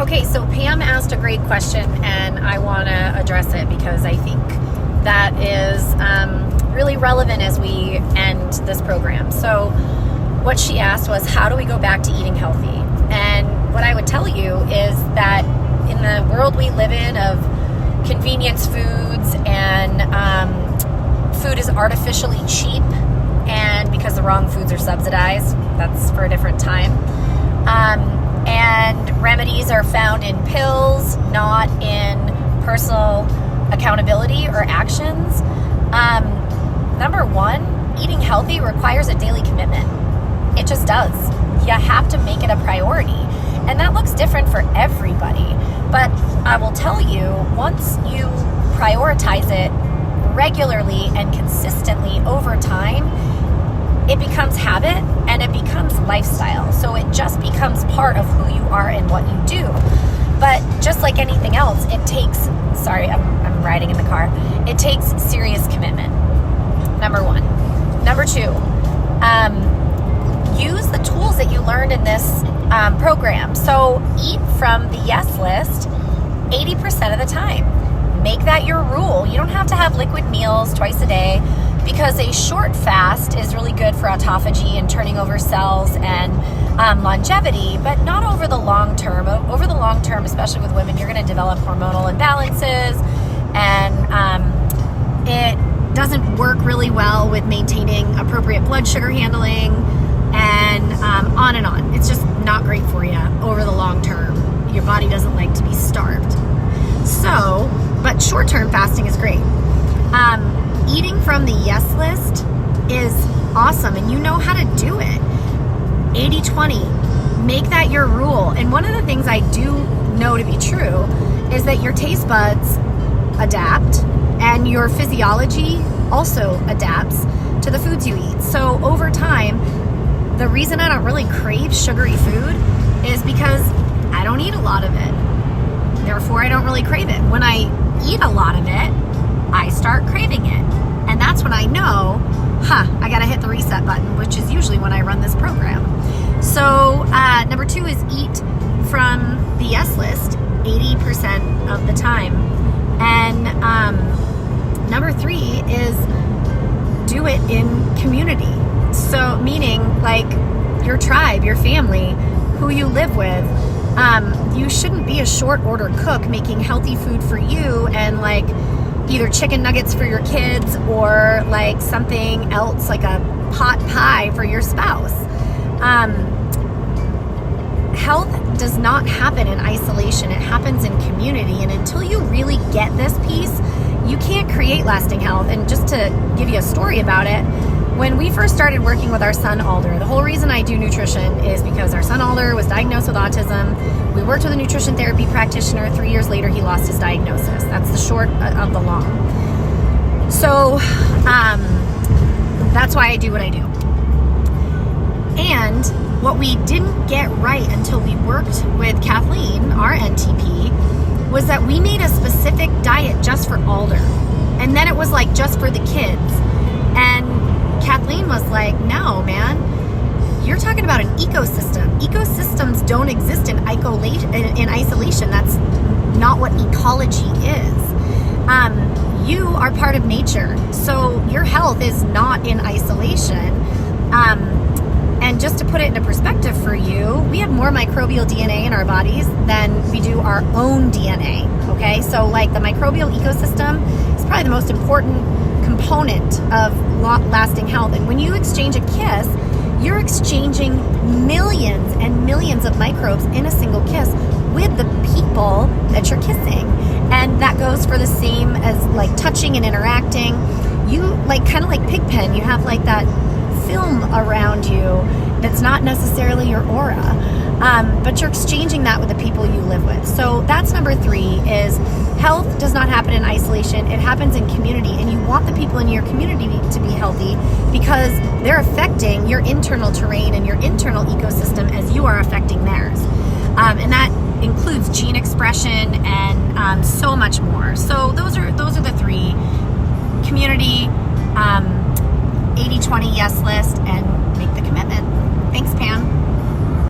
Okay, so Pam asked a great question, and I want to address it because I think that is really relevant as we end this program. So what she asked was, how do we go back to eating healthy? And what I would tell you is that in the world we live in of convenience foods and food is artificially cheap, and because the wrong foods are subsidized, that's for a different time. And remedies are found in pills, not in personal accountability or actions. Number one, eating healthy requires a daily commitment. It just does. You have to make it a priority. And that looks different for everybody. But I will tell you, once you prioritize it regularly and consistently over time, it becomes habit and it becomes lifestyle. So it just becomes part of who you are and what you do. But just like anything else, it takes, sorry, I'm riding in the car. It takes serious commitment. Number one. Number two, use the tools that you learned in this program. So eat from the yes list 80% of the time. Make that your rule. You don't have to have liquid meals twice a day, because a short fast is really good for autophagy and turning over cells and longevity, but not over the long term. Over the long term, especially with women, you're going to develop hormonal imbalances, and it doesn't work really well with maintaining appropriate blood sugar handling, and on and on. It's just not great for you over the long term. Your body doesn't like to be starved. So, but short-term fasting is great. Eating from the yes list is awesome, and you know how to do it. 80-20, make that your rule. And one of the things I do know to be true is that your taste buds adapt, and your physiology also adapts to the foods you eat. So over time, the reason I don't really crave sugary food is because I don't eat a lot of it. Therefore, I don't really crave it. When I eat a lot of it, I start craving it. And that's when I know, I gotta hit the reset button, which is usually when I run this program. So number two is eat from the yes list 80% of the time. And number three is do it in community. So meaning like your tribe, your family, who you live with. You shouldn't be a short order cook making healthy food for you and like either chicken nuggets for your kids or like something else like a pot pie for your spouse. Health does not happen in isolation. It happens in community. And until you really get this piece, you can't create lasting health. And just to give you a story about it, when we first started working with our son Alder, the whole reason I do nutrition is because our son Alder was diagnosed with autism. We worked with a nutrition therapy practitioner. 3 years later, he lost his diagnosis. That's the short of the long. So that's why I do what I do. And what we didn't get right until we worked with Kathleen, our NTP, was that we made a specific diet just for Alder. And then it was like just for the kids. And Kathleen was like, no, man, you're talking about an ecosystem. Ecosystems don't exist in isolation. That's not what ecology is. You are part of nature. So your health is not in isolation. And just to put it into perspective for you, we have more microbial DNA in our bodies than we do our own DNA. Okay, so like the microbial ecosystem is probably the most important component of lasting health. And when you exchange a kiss, you're exchanging millions and millions of microbes in a single kiss with the people that you're kissing. And that goes for the same as like touching and interacting. You like kind of like Pigpen, you have like that film around you that's not necessarily your aura, but you're exchanging that with the people you live with. So that's number three, is health does not happen in isolation. It happens in community, and you want the people in your community to be healthy because they're affecting your internal terrain and your internal ecosystem as you are affecting theirs. And that includes gene expression and so much more. So those are the three: community, 80-20 yes list, and make the commitment. Thanks, Pam.